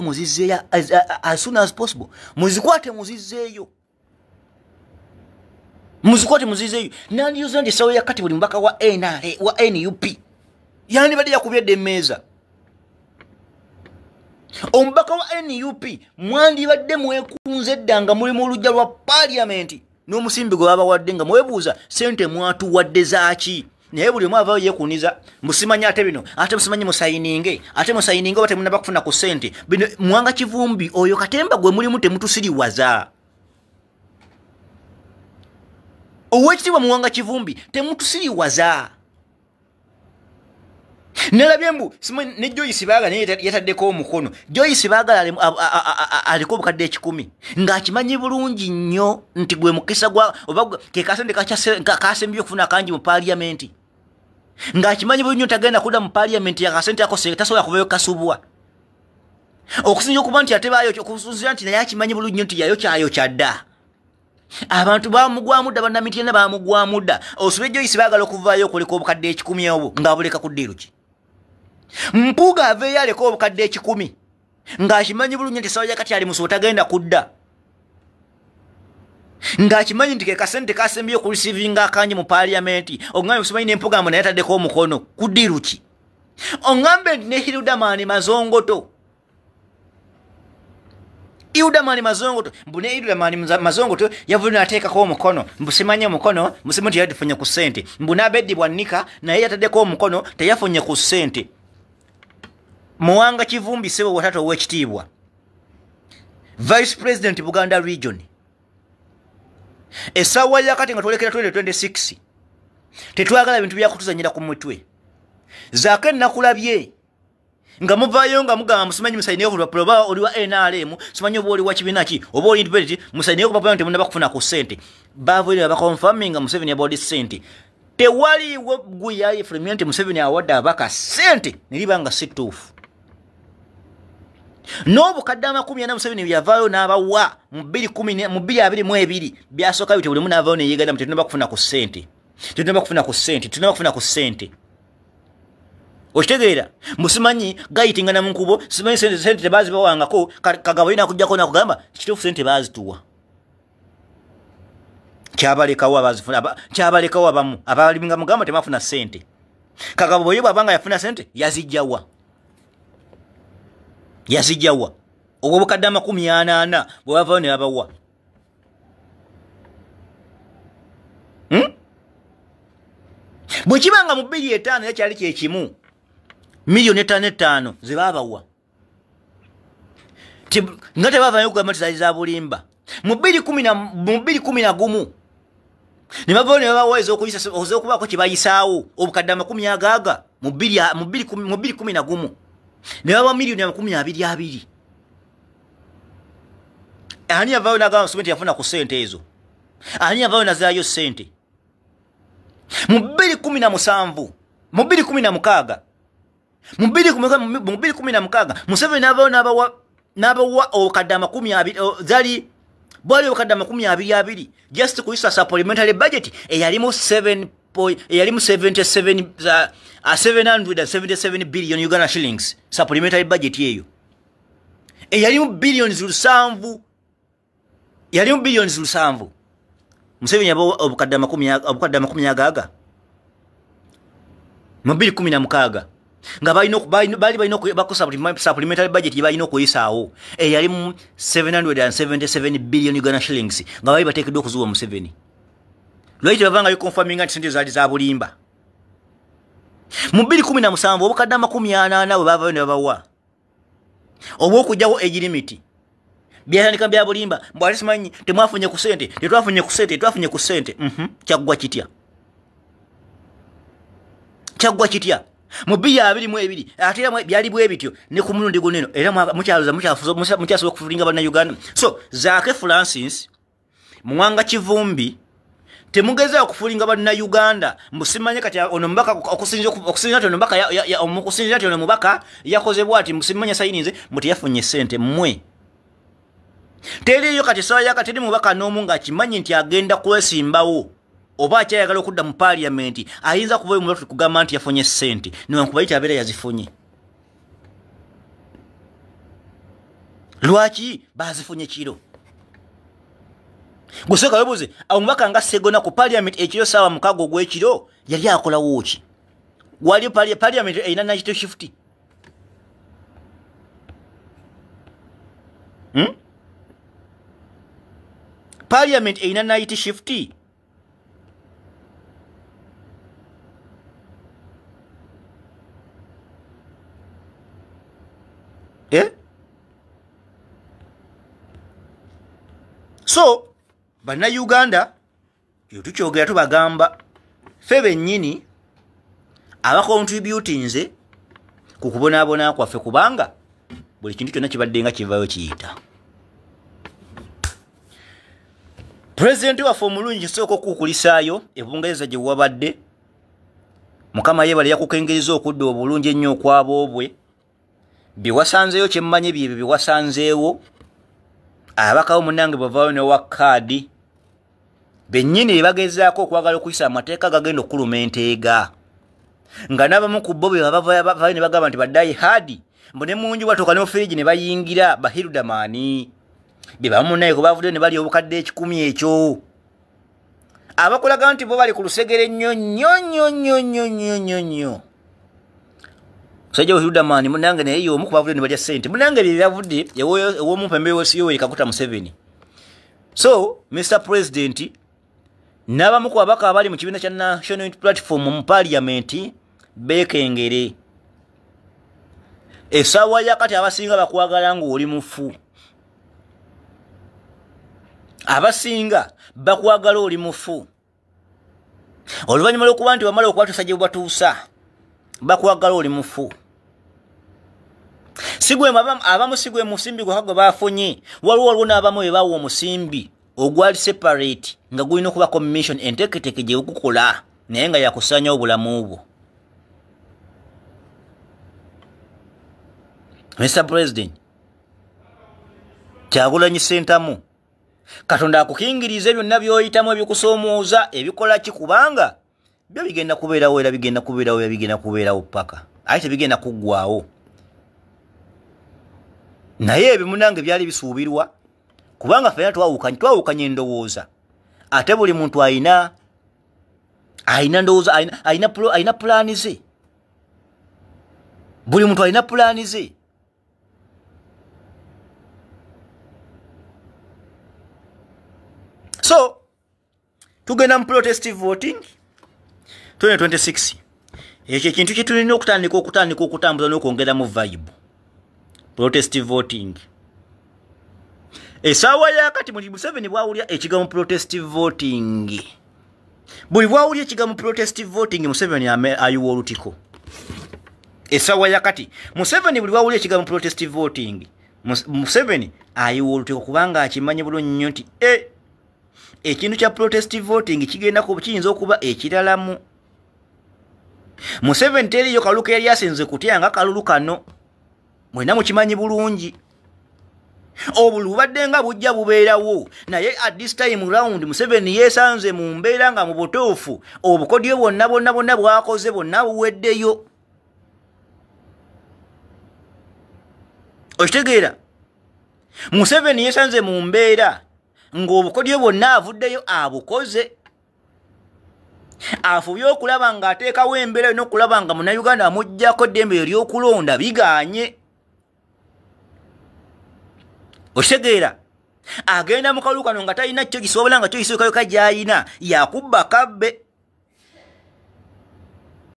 muzizeeyo as soon as possible. Muzikwate muzizeeyo. Muzikwate muzizeeyo. Nandiyoza nti sawo yakati buli mbaka wa NUP. Yani badde yakubyedde emmeeza. Ombaka wa NUP mwandibadde mwekunze ddanga muli mu lujja lwa parliament n'omusimbi gwe babawadde nga mwebuuza sente mwatuwadde zaaki. Naye buli omu avaayo yeekuniza musimanya ate bino ate musimanyi musayininge ate musayininge oba temunaba kufuna ku ssente bino. Mwanga Kivumbi oyo katemba gwe mulimu temutusiriwaza. Owekitiibwa Mwanga Kivumbi temutusiriwaza. Nalabye mbu ne Joyce Baagala naye yataddeko omukono. Joyce Baagala aliko obukadde 10 ng'akimanyi bulungi nnyo nti gwe mukisa gwa oba ke kasente kasembye okufuna kangi mu parliament. Ng'akimanyi bulungi tagenda kudda mu parliament ya kasente ako tasobola kubayo kasubwa. Okusinja okuba nti ate baayo okusunzira nti naye akimanyi bulungi nnyo nti yayo kyayo kyadda. Abantu bamugwamudda bannamitiina bamugwamudda. Osube Joyce Baagala okuvaayo okuliko obukadde 10 obwo ng'abuleka ku ddiiro ki. Mpuuga aveeyo aleko obukadde 10 ng'akimanyi bulungi nti sawa yakati ali musobo tagenda kudda. Ng'akimanyi nti ke kasente kasembye okurisivinga akangi mu parliament. Oŋŋambe busimanyi n'empuga mbu naye ataddeko omukono ku ddiiro ki. Oŋŋambe nti ne Hiludamani Mazongoto. Hiludamani Mazongoto mbune Hiludamani Mazongoto yavudde n'ateekako omukono mbusimanye omukono musimu nti yafunye ku ssente. Mbune Abedi Bwannika naye yataddeko omukono teyafunye ku ssente. Mwanga Kivumbi sebo watatu ow'ekitiibwa Vice President Buganda Region. Essaawa yakati nga twolekera 2026 tetwagala bintu byakutuzanyira ku mutwe. Zaake nakulabye nga muvaayo nga mugamba musimanyi musayineyo ku lwapula oba oli wa NRM simanyi oba oli wa kibiina ki oba oli independent musayineyo ku lwapula nti munaba kufuna ku ssente. Baavuyire bakonfirming nga Museveni about ssente. Tewaliwo guya efulumya nti Museveni awadde abaka ssente ne liba nga si ttuufu. N'obukadde 40 Museveni byavaayo n'abawa mu 2022 byasooka bite buli mu n'avaayo ne yeegada nti tunaba kufuna ku ssente. Tunaba kufuna ku ssente. Okitegeera musimanyi gayitingana mu nkubo simanyi sente tebazibawangako Kagabo ina kujjako nakugamba kituufu sente bazituwa. Kyabalekawo abazifuna kyabalekawo abamu abali nga mugamba temafuna ssente. Kagabo bwe bwabanga yafuna ssente yazijjawa. Obwo bukadde 80 bwe bavaayo ne babawa. Bwe kibanga mu 2.5 yakyali kyekimu milioni 5 ze babawa. Nga tebavaayo kugamba nti za bulimba. Mu 2011 ne bavaayo ne babawa ez'okubaako kye bayisaawo obukadde 80 mu 2011 ne babawa milioni 22. Ani yavaayo n'agamba Museveni yafuna ku ssente ezo? Ani yavaayo nazaayo ssente? Mu 2017 mu 2016 Museveni n'abawa obukadde 20 zali bwali obukadde 22 just kuyisa supplementary budget eyalimu 777 billion Uganda shillings supplementary budget yeyo eyalimu billions 7 Museveni yabawa obukadde 10 mu 2016 nga bali bako supplementary budget yebalina okuyisaawo eyalimu 777 billion Uganda shillings nga bali bateekeddwa okuzuwa Museveni. Lwaki bavanga bikonfaminga nti sente zaali za bulimba. Mu 2017 obukadde 80 bwe bavaayo ne babawa obw'okugyawo age limit byatandika bya bulimba mbwali simanyi temwafunye ku ssente tetwafunye ku ssente kyaggwa kitya mu 2022 ate byali bwe bityo ne ku mulundi guno era mukyasobola okufulinga bannayuganda. So Zaake Francis Mwanga Kivumbi temugeza okufulinga bannayuganda musimanye kati ono mbaka okusinza tono mbaka okusinza tono mubaka yakoze bwati musimanye sayininze muti yafunye ssente mmwe. Teriyo kati sawa yakati mubaka n'omu ng'akimanyi nti agenda kwesimbawo oba akyayagala okudda mu parliament ayinza kuvayo mu lwatu kugamba nti yafunye ssente newankuba ite abeera yazifunye. Lwaki bazifunye kiro? Gusoka webuze omubaka nga Segona ku parliament ekiro sawa mukago gw'ekiro yali akola wuki. Wali parliament ina night shift. Parliament ina night shift. So bana Uganda tukyogera tubagamba febe nnyini aba contributing nze ku kubonaabona kwaffe kubanga buli kintu kyonna kibadde nga kivayo kiyita. President waffe omulungi kisooka okukulisaayo ebungereza gye wabadde Mukama yebale yakukengeriza okudda obulungi ennyo okwaboobwe bye wasanzeeyo kyemmanyi byebyo bye wasanzeewo abakawo munange bavaayo ne wakkaadi bennyini bagezaako okwagala okuyisa amateeka gagenda okuluma enteega nga n'abamu ku bo bwe bavaayo ne bagamba nti baddayi haadi mbu ne munju batuuka n'ofiriji ne bayingira bahirudamaani bye bamu naye kwe bavuddeyo ne bali obukadde 10 ekyo abakulaga nti bo bali ku lusegere nnyo nnyo Sajja Hirudamaani munange naye y'omu ku bavudde ne balya ssente munange bye byavudde ew'omumpembe w'Yoweri Kaguta Museveni. So Mr. President n'abamu ku babaka abali mu kibiina kya National Unity Platform mu Parliament beekengere essaawa yakati abasinga bakwagala ng'oli mufu. Abasinga bakwagala oli mufu. Oluvannyuma lw'okuba nti bamala okwatuusa gye batuusa bakwagala oli mufu. Sigwe abamu sigwe musimbi gwe bafunye waliwo n'abamu bwe bawa omusimbi ogwali separate nga gulina okuba commission enteeketeeke gye gukola naye nga yakusanya obulamu bwo. Mr. President Kyagulanyi Ssentamu Katonda akukingirize byonna by'oyitamu ebikusoomooza ebikola ki kubanga byo bigenda kubeerawo era bigenda kubeerawo paka ate tebigenda kuggwaawo. Naye ebyo munange byali bisuubirwa kubanga ffenna twawukanye endowooza ate buli muntu ayina ndowooza ayina pulaani ze. Buli muntu ayina pulaani ze. So tugenda mu protestive voting 2026 ekyo ekintu kye tulina okutandika okutambuza n'okwongeramu vibe. Protestive voting essaawa yakati muli Museveni bwawulya ekigambo protestive voting buli bwawulya ekigambo protestive voting Museveni ayiwa olutiko. Essaawa yakati Museveni buli bwawulya ekigambo protestive voting Museveni ayiwa olutiko kubanga akimanyi bulungi nnyo nti ekintu kya protestive voting kiyinza okuba ekiralamu. Museveni teriyo kalulu ke yali asenze kutya nga kalulu kano mwena mukimanyi bulungi. Obulu bubadde nga bujja bubeerawo naye at this time round Museveni yeesanze mu mbeera nga mu butuufu obukodyo bonna bwakoze bonna buweddeyo. Okitegeera Museveni yeesanze mu mbeera ng'obukodyo bwonna avuddeyo abukoze. Afubye okulaba ng'ateekawo embeera n'okulaba nga Munnayuganda amuggyako eddembe ery'okulonda biganye. Okitegeera agenda mu kalulu kano nga talina kyo gisobola nga kyo kisookayoka gy'ayina yakubba kabbe.